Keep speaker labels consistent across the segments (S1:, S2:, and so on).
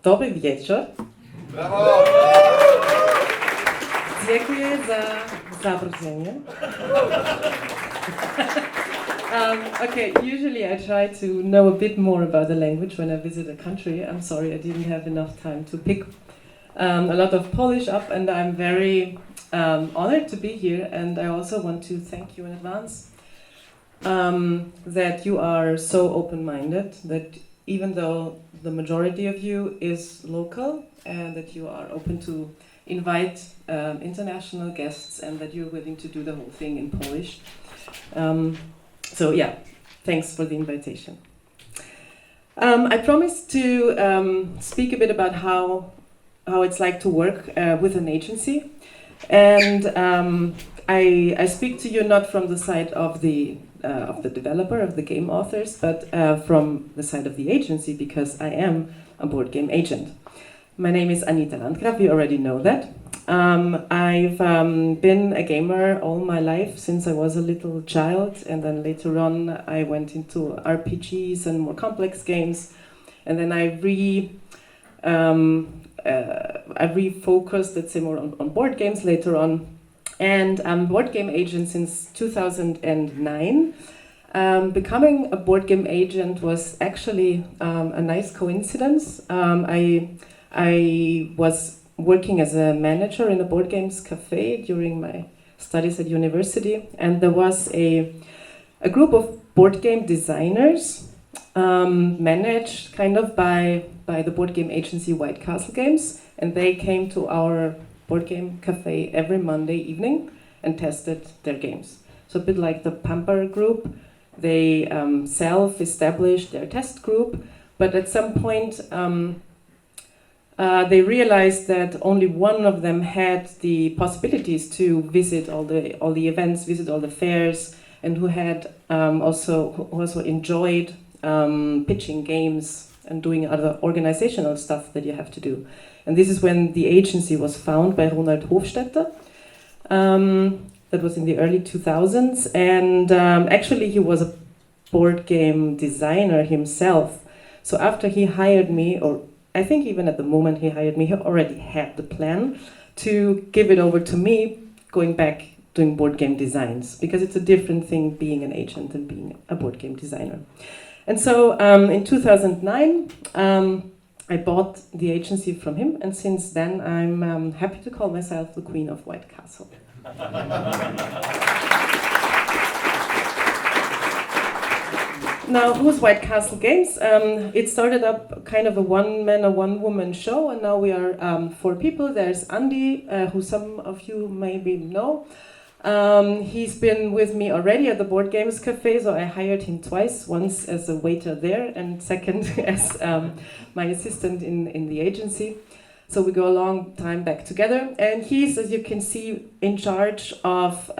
S1: Dobry wieczór.
S2: Brawo!
S1: Dziękuję za zaproszenie. Okay, usually I try to know a bit more about the language when I visit a country. I'm sorry I didn't have enough time to pick a lot of Polish up, and I'm very honored to be here, and I also want to thank you in advance that you are so open-minded, that even though the majority of you is local, and that you are open to invite international guests, and that you're willing to do the whole thing in Polish. So yeah, thanks for the invitation. I promised to speak a bit about how it's like to work with an agency, and I speak to you not from the side of the developer, of the game authors, but from the side of the agency, because I am a board game agent. My name is Anita Landgraf, you already know that. I've been a gamer all my life since I was a little child, and then later on I went into RPGs and more complex games, and then I refocused, let's say, more on board games later on. And I'm a board game agent since 2009. Becoming a board game agent was actually a nice coincidence. I was working as a manager in a board games cafe during my studies at university, and there was a group of board game designers managed kind of by the board game agency White Castle Games, and they came to our board game cafe every Monday evening and tested their games. So a bit like the Pamper group, they self-established their test group, but at some point they realized that only one of them had the possibilities to visit all the events, visit all the fairs, and who had also enjoyed pitching games and doing other organizational stuff that you have to do. And this is when the agency was founded by Ronald Hofstetter. That was in the early 2000s, and actually he was a board game designer himself. So after he hired me, or I think even at the moment he hired me, he already had the plan to give it over to me, going back doing board game designs, because it's a different thing being an agent and being a board game designer. And so in 2009, I bought the agency from him, and since then I'm happy to call myself the Queen of White Castle. Now, who's White Castle Games? It started up kind of a one-man or one-woman show, and now we are 4 people. There's Andy, who some of you maybe know. He's been with me already at the Board Games Cafe, so I hired him twice, once as a waiter there, and second as my assistant in the agency. So we go a long time back together, and he's, as you can see, in charge of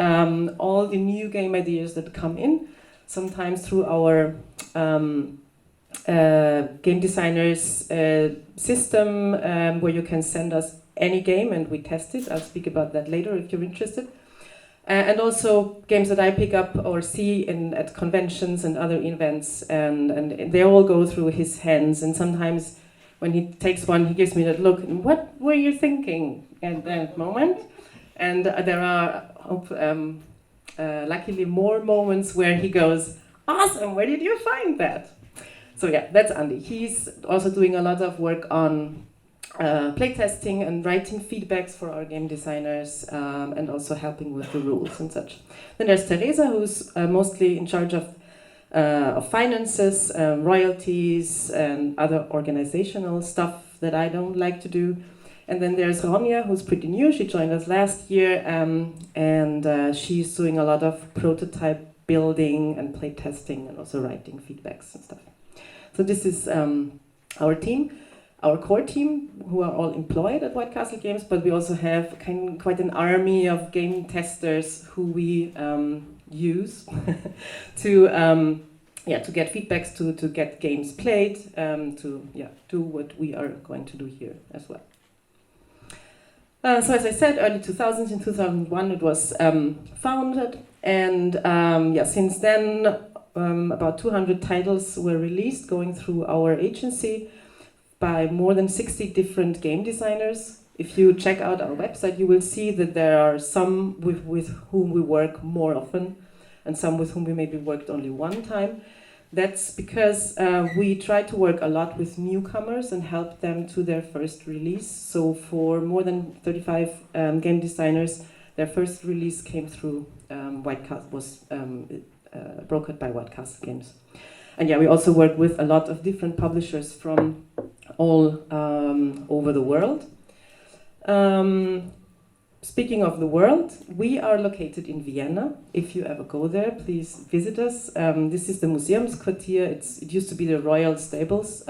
S1: all the new game ideas that come in, sometimes through our game designers system, where you can send us any game and we test it. I'll speak about that later if you're interested. And also games that I pick up or see at conventions and other events, and they all go through his hands. And sometimes when he takes one, he gives me that look, what were you thinking at that moment? And there are luckily more moments where he goes, awesome, where did you find that? So yeah, that's Andy. He's also doing a lot of work on playtesting and writing feedbacks for our game designers, and also helping with the rules and such. Then there's Teresa, who's mostly in charge of finances, royalties, and other organizational stuff that I don't like to do. And then there's Ronja, who's pretty new. She joined us last year, and she's doing a lot of prototype building and playtesting, and also writing feedbacks and stuff. So this is our team. Our core team, who are all employed at White Castle Games, but we also have quite an army of game testers who we use to get feedbacks, to get games played, to do what we are going to do here as well. So as I said, early 2000s, in 2001 it was founded, and since then about 200 titles were released going through our agency by more than 60 different game designers. If you check out our website, you will see that there are some with whom we work more often and some with whom we maybe worked only one time. That's because we try to work a lot with newcomers and help them to their first release. So for more than 35 game designers, their first release came through White Castle, was brokered by White Castle Games. And yeah, we also work with a lot of different publishers from all over the world. Speaking of the world, we are located in Vienna. If you ever go there, please visit us. This is the Museumsquartier. It used to be the royal stables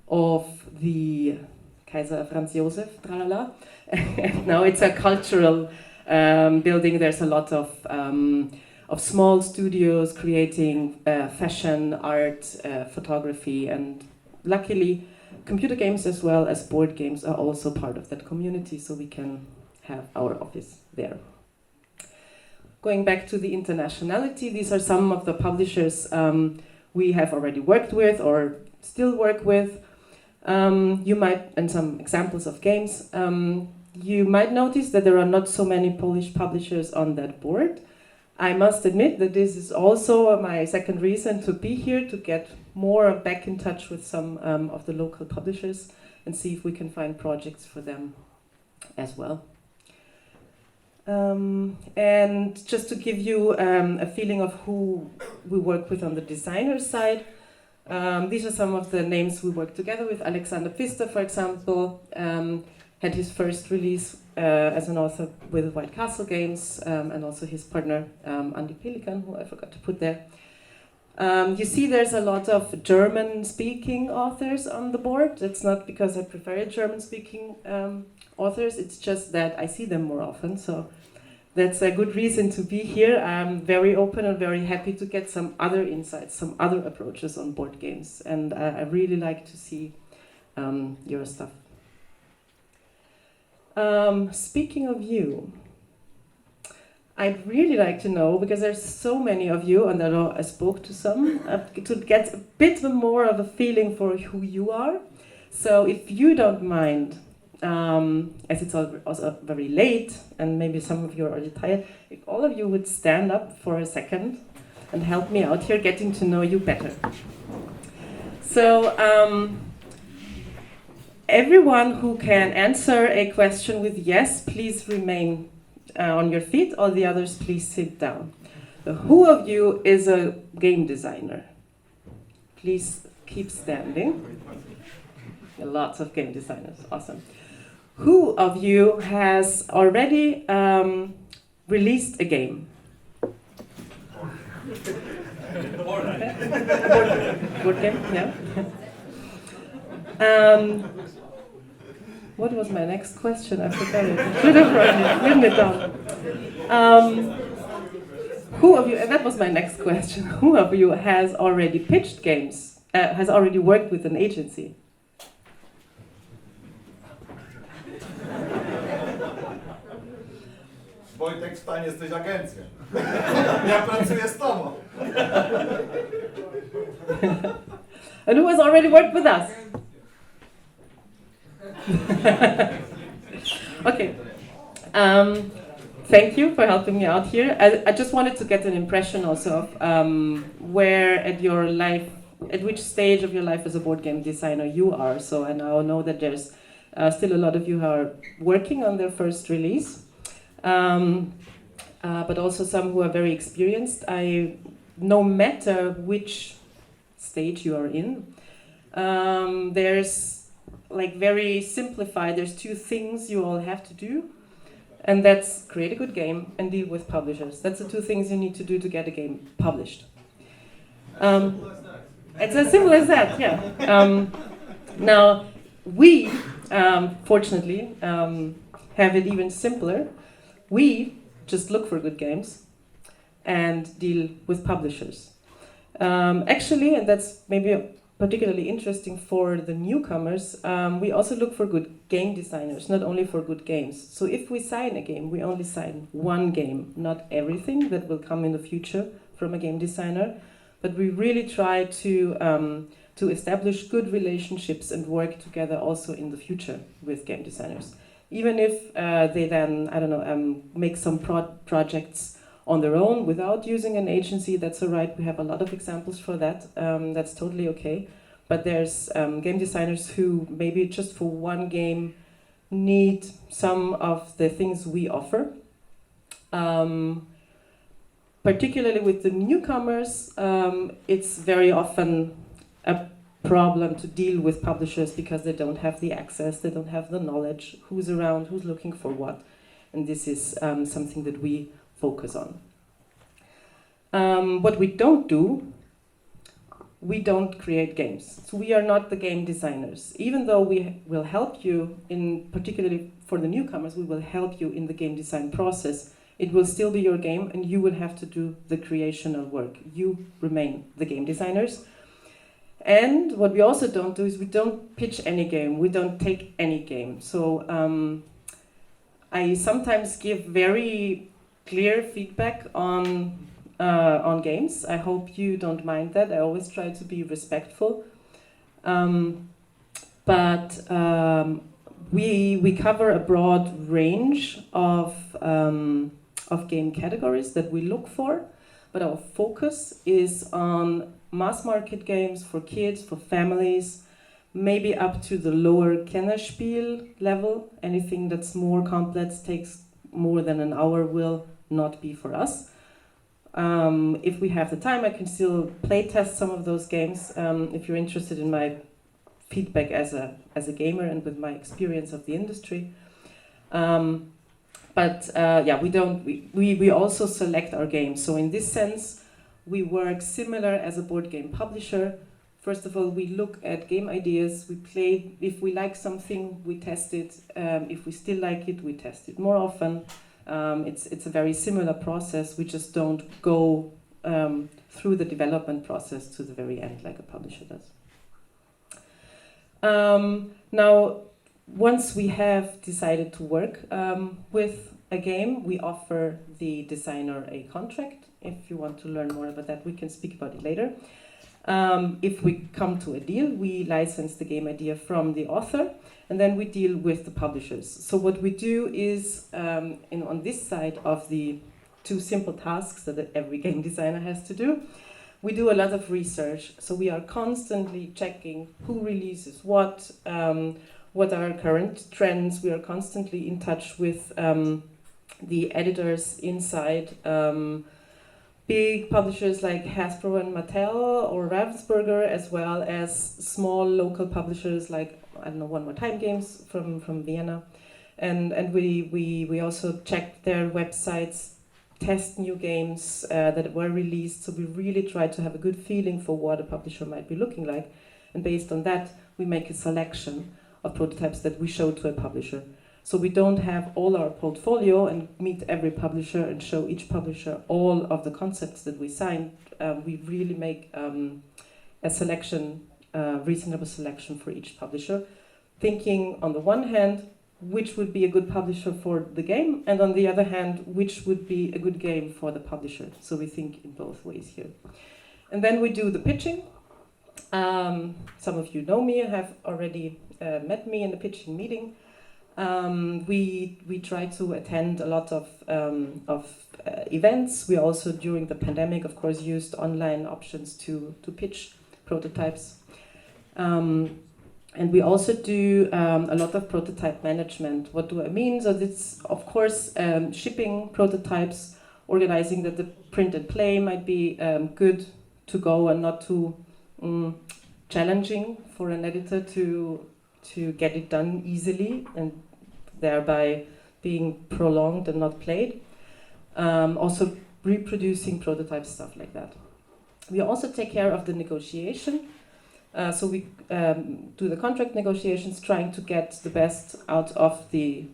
S1: of the Kaiser Franz Josef, tralala. Now it's a cultural building. There's a lot of small studios creating fashion, art, photography, and luckily computer games as well as board games are also part of that community, so we can have our office there. Going back to the internationality, these are some of the publishers we have already worked with or still work with. You might, and some examples of games, you might notice that there are not so many Polish publishers on that board. I must admit that this is also my second reason to be here, to get more back in touch with some of the local publishers and see if we can find projects for them as well. And just to give you a feeling of who we work with on the designer side, these are some of the names we work together with. Alexander Pfister, for example, had his first release as an author with White Castle Games, and also his partner Andy Pelikan, who I forgot to put there. You see there's a lot of German-speaking authors on the board. That's not because I prefer German-speaking authors, it's just that I see them more often, so that's a good reason to be here. I'm very open and very happy to get some other insights, some other approaches on board games, and I really like to see your stuff. Speaking of you, I'd really like to know, because there's so many of you, and I spoke to some, to get a bit more of a feeling for who you are. So if you don't mind, as it's also very late, and maybe some of you are already tired, if all of you would stand up for a second and help me out here getting to know you better. So, everyone who can answer a question with yes, please remain on your feet, all the others please sit down. Who of you is a game designer? Please keep standing. Lots of game designers, awesome. Who of you has already released a game? Board game, yeah. What was my next question? I forgot it. I should have written it down. Who of you, and that was my next question, who of you has already pitched games, has already worked with an agency?
S2: Wojtek, wstań, jesteś agencją. Ja pracuję z tobą.
S1: And who has already worked with us? Okay. Thank you for helping me out here. I just wanted to get an impression also of where at which stage of your life as a board game designer you are. So I now know that there's still a lot of you who are working on their first release, but also some who are very experienced. No matter which stage you are in, there's like very simplified, there's two things you all have to do, and that's create a good game and deal with publishers. That's the two things you need to do to get a game published. It's as simple as that, yeah. Now, we, fortunately, have it even simpler. We just look for good games and deal with publishers. Actually, and that's maybe particularly interesting for the newcomers, we also look for good game designers, not only for good games. So if we sign a game, we only sign one game, not everything that will come in the future from a game designer, but we really try to to establish good relationships and work together also in the future with game designers. Even if they then, I don't know, make some projects on their own without using an agency, that's all right. We have a lot of examples for that. That's totally okay. But there's game designers who maybe just for one game need some of the things we offer. Particularly with the newcomers, it's very often a problem to deal with publishers because they don't have the access, they don't have the knowledge, who's around, who's looking for what. And this is something that we focus on. What we don't do, we don't create games. So we are not the game designers. Even though we will help you, particularly for the newcomers, we will help you in the game design process. It will still be your game and you will have to do the creational work. You remain the game designers. And what we also don't do is we don't pitch any game. We don't take any game. So I sometimes give very clear feedback on games. I hope you don't mind that. I always try to be respectful. But we cover a broad range of game categories that we look for, but our focus is on mass market games for kids, for families, maybe up to the lower Kennerspiel level. Anything that's more complex, takes more than an hour, will not be for us. If we have the time, I can still play test some of those games. If you're interested in my feedback as a gamer and with my experience of the industry. We also select our games. So in this sense, we work similar as a board game publisher. First of all, we look at game ideas, we play. If we like something, we test it. If we still like it, we test it more often. It's a very similar process. We just don't go through the development process to the very end like a publisher does. Now, once we have decided to work with a game, we offer the designer a contract. If you want to learn more about that, we can speak about it later. If we come to a deal, we license the game idea from the author, and then we deal with the publishers. So what we do is, on this side of the two simple tasks that every game designer has to do, we do a lot of research. So we are constantly checking who releases what are current trends. We are constantly in touch with the editors inside big publishers like Hasbro and Mattel or Ravensburger, as well as small local publishers like, I don't know, One More Time Games from Vienna. And we also check their websites, test new games that were released. So we really try to have a good feeling for what a publisher might be looking like. And based on that, we make a selection of prototypes that we show to a publisher. So we don't have all our portfolio and meet every publisher and show each publisher all of the concepts that we signed. We really make a selection, reasonable selection for each publisher, thinking on the one hand, which would be a good publisher for the game, and on the other hand, which would be a good game for the publisher. So we think in both ways here. And then we do the pitching. Some of you know me, have already met me in the pitching meeting. We try to attend a lot of events. We also, during the pandemic, of course, used online options to pitch prototypes. And we also do a lot of prototype management. What do I mean? So it's, of course, shipping prototypes, organizing that the print and play might be good to go and not too challenging for an editor to get it done easily and thereby being prolonged and not played. Also reproducing prototype stuff like that. We also take care of the negotiation. So we do the contract negotiations, trying to get the best out of the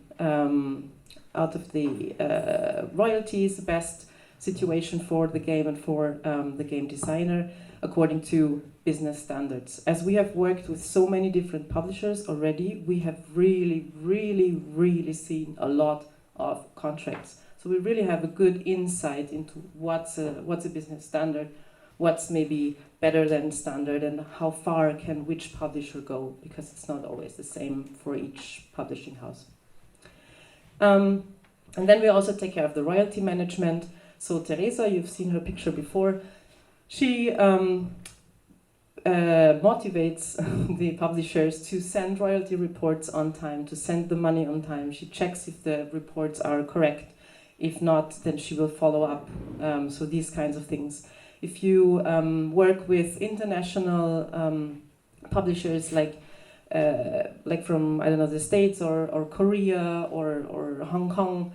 S1: royalties, the best situation for the game and for the game designer, according to business standards. As we have worked with so many different publishers already, we have really seen a lot of contracts. So we really have a good insight into what's a business standard what's maybe better than standard and how far can which publisher go, because it's not always the same for each publishing house. And then we also take care of the royalty management. So Teresa, you've seen her picture before. She motivates the publishers to send royalty reports on time, to send the money on time. She checks if the reports are correct. If not, then she will follow up. So these kinds of things. If you work with international publishers like from, I don't know, the States or Korea or Hong Kong,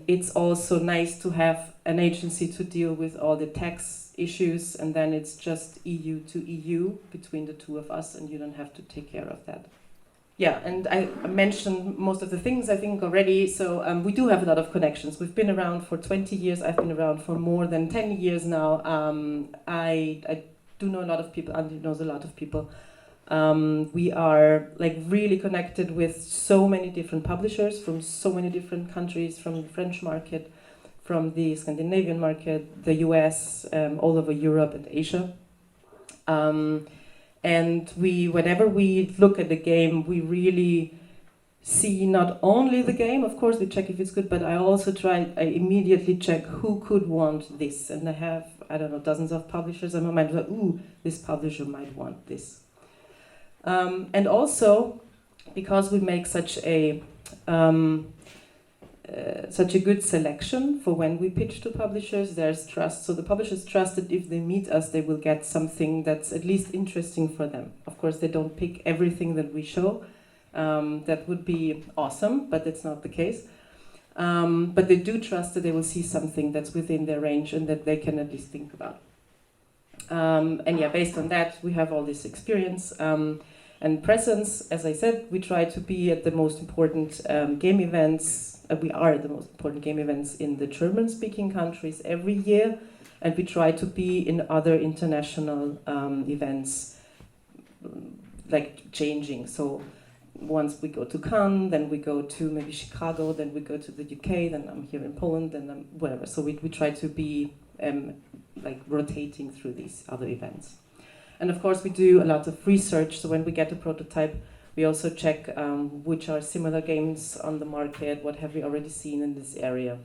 S1: it's also nice to have an agency to deal with all the tax issues, and then it's just EU to EU between the two of us, and you don't have to take care of that. Yeah, and I mentioned most of the things I think already, so we do have a lot of connections. We've been around for 20 years, I've been around for more than 10 years now. I do know a lot of people, Andy knows a lot of people. We are like really connected with so many different publishers from so many different countries, from the French market, from the Scandinavian market, the US, all over Europe and Asia. And whenever we look at the game, we really see not only the game, of course we check if it's good, but I immediately check who could want this. And I have, I don't know, dozens of publishers in my mind, like, ooh, this publisher might want this. And also, because we make such a good selection for when we pitch to publishers, there's trust. So the publishers trust that if they meet us, they will get something that's at least interesting for them. Of course, they don't pick everything that we show. That would be awesome, but that's not the case. But they do trust that they will see something that's within their range and that they can at least think about. And yeah, based on that, we have all this experience and presence. As I said, we try to be at the most important game events. We are at the most important game events in the German-speaking countries every year, and we try to be in other international events, like changing. So once we go to Cannes, then we go to maybe Chicago, then we go to the UK, then I'm here in Poland, then whatever. So we try to be like rotating through these other events. And of course we do a lot of research, so when we get a prototype, we also check which are similar games on the market, what have we already seen in this area,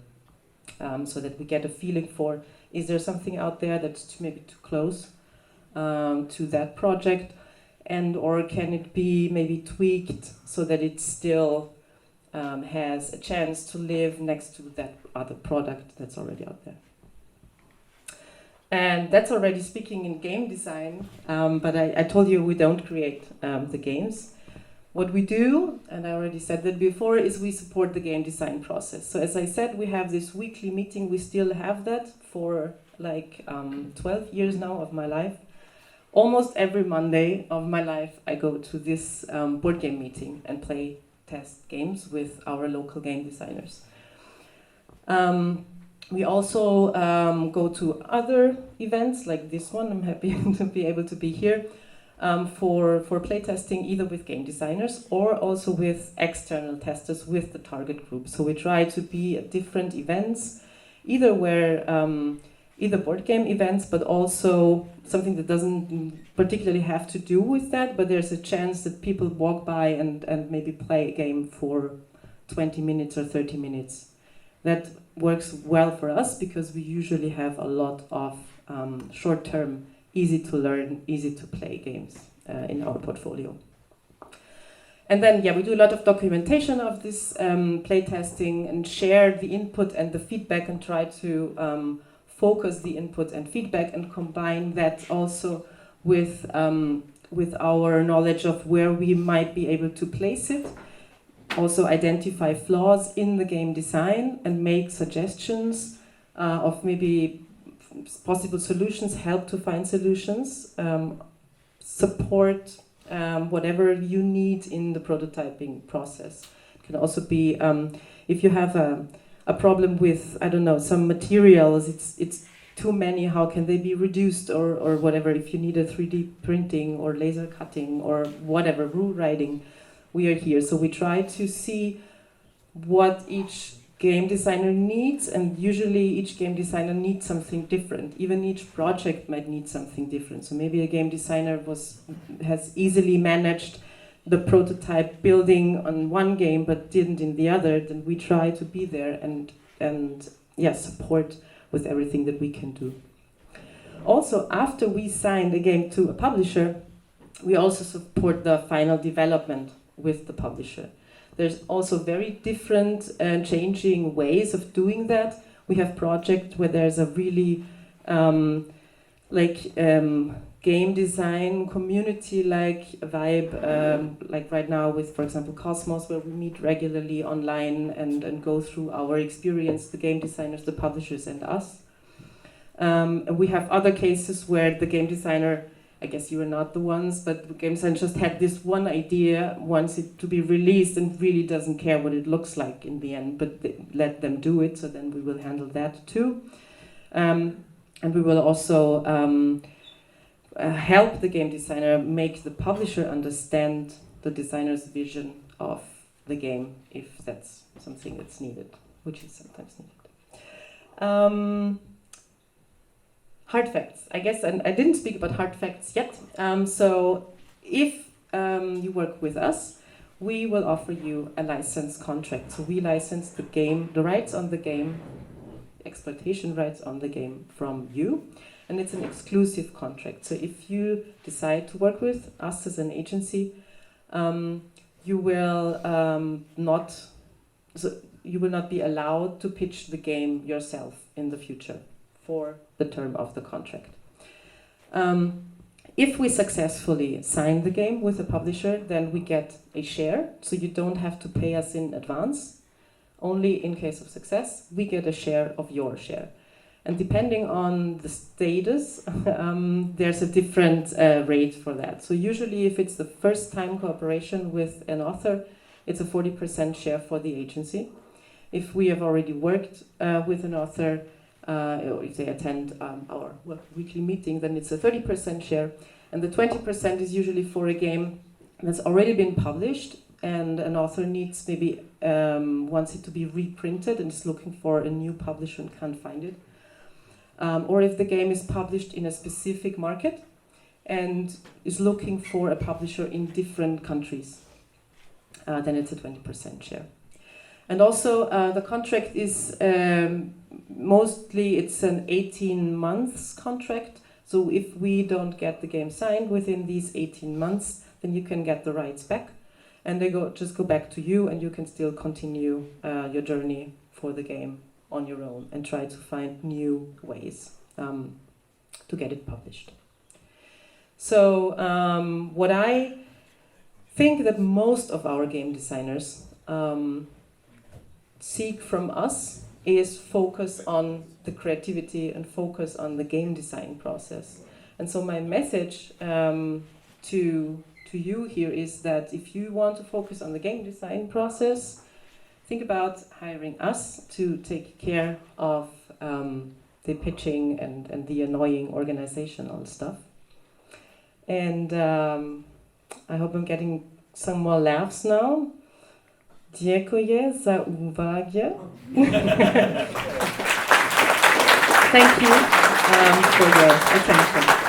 S1: so that we get a feeling for, is there something out there that's maybe too close to that project, and or can it be maybe tweaked so that it still has a chance to live next to that other product that's already out there. And that's already speaking in game design, but I told you we don't create the games. What we do, and I already said that before, is we support the game design process. So as I said, we have this weekly meeting. We still have that for like 12 years now of my life. Almost every Monday of my life, I go to this board game meeting and play test games with our local game designers. We also go to other events like this one. I'm happy to be able to be here for playtesting, either with game designers or also with external testers with the target group. So we try to be at different events, either board game events, but also something that doesn't particularly have to do with that, but there's a chance that people walk by and maybe play a game for 20 minutes or 30 minutes. That works well for us because we usually have a lot of short-term, easy-to-learn, easy-to-play games in our portfolio. And then, yeah, we do a lot of documentation of this playtesting and share the input and the feedback and try to focus the input and feedback and combine that also with our knowledge of where we might be able to place it. Also identify flaws in the game design and make suggestions of maybe possible solutions, help to find solutions, support whatever you need in the prototyping process. It can also be if you have a problem with, I don't know, some materials, it's too many, how can they be reduced or whatever, if you need a 3D printing or laser cutting or whatever, rule writing, we are here. So we try to see what each game designer needs, and usually each game designer needs something different. Even each project might need something different. So maybe a game designer has easily managed the prototype building on one game but didn't in the other. Then we try to be there and support with everything that we can do. Also, after we sign the game to a publisher, we also support the final development with the publisher. There's also very different changing ways of doing that. We have projects where there's a really game design community-like vibe, like right now with, for example, Cosmos, where we meet regularly online and go through our experience, the game designers, the publishers, and us. And we have other cases where the game designer, I guess you are not the ones, but the game designer just had this one idea, wants it to be released, and really doesn't care what it looks like in the end, but let them do it, so then we will handle that too. And we will also help the game designer make the publisher understand the designer's vision of the game, if that's something that's needed, which is sometimes needed. Hard facts, I guess, and I didn't speak about hard facts yet. So if you work with us, we will offer you a license contract. So we license the game, the rights on the game, exploitation rights on the game from you, and it's an exclusive contract. So if you decide to work with us as an agency, you will not be allowed to pitch the game yourself in the future for the term of the contract. If we successfully sign the game with a publisher, then we get a share, so you don't have to pay us in advance. Only in case of success, we get a share of your share. And depending on the status, there's a different rate for that. So usually if it's the first time cooperation with an author, it's a 40% share for the agency. If we have already worked with an author, or if they attend our weekly meeting, then it's a 30% share. And the 20% is usually for a game that's already been published and an author needs maybe wants it to be reprinted and is looking for a new publisher and can't find it. Or if the game is published in a specific market and is looking for a publisher in different countries, then it's a 20% share. And also the contract is mostly it's an 18 months contract. So if we don't get the game signed within these 18 months, then you can get the rights back. And they just go back to you, and you can still continue your journey for the game on your own and try to find new ways to get it published. So what I think that most of our game designers seek from us is focus on the creativity and focus on the game design process. And so my message to you here is that if you want to focus on the game design process, think about hiring us to take care of the pitching and the annoying organizational stuff. And I hope I'm getting some more laughs now. Dziękuję za uwagę. Thank you for your attention.